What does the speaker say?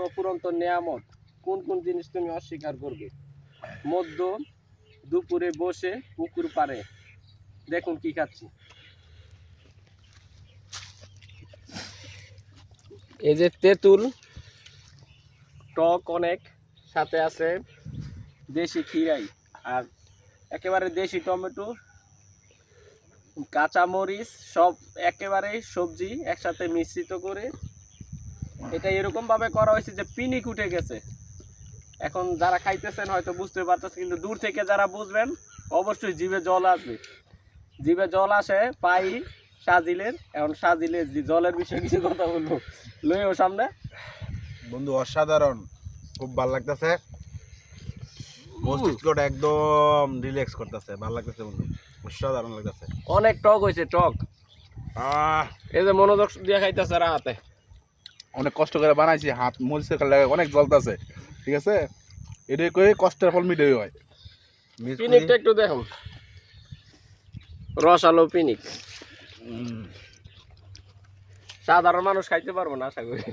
অফুরন্ত নিয়ামত, কোন কোন জিনিস তুমি অস্বীকার করবে? মধ্য দুপুরে বসে পুকুর পাড়ে দেখুন কি খাচ্ছি। এই যে তেঁতুল, টক অনেক, সাথে আছে দেশি খিরাই, আর একেবারে দেশি টমেটো, কাঁচা মরিচ, সব একেবারে সবজি একসাথে মিশ্রিত করে এটা এরকম ভাবে করা হয়েছে যে পিনিক উঠে গেছে। এখন যারা খাইতেছেন হয়তো বুঝতে পারতেছে, কিন্তু দূর থেকে যারা বুঝবেন অবশ্যই জিভে জল আসবে। জিভে জল আসে পাই সাজিলের। এখন সাজিলের জলের বিষয়ে কিছু কথা বলবো, লইও সামনে। বন্ধু অসাধারণ, খুব ভালো লাগতেছে, মস্তিষ্কটা একদম রিল্যাক্স করতেছে, ভালো লাগতেছে বন্ধু, অসাধারণ লাগতেছে। অনেক টক হয়েছে, টক। আহ এই যে মনোযোগ দিয়ে খাইতেছে রাতে, অনেক কষ্ট করে বানাইছি, হাত মরিচের লাগে অনেক জ্বলতেছে, ঠিক আছে, এটাই করে কষ্টের ফল মিটাই হয়। পিনিকটা একটু দেখুন, রসালো পিনিক, সাধারণ মানুষ খাইতে পারবো না আশা করি।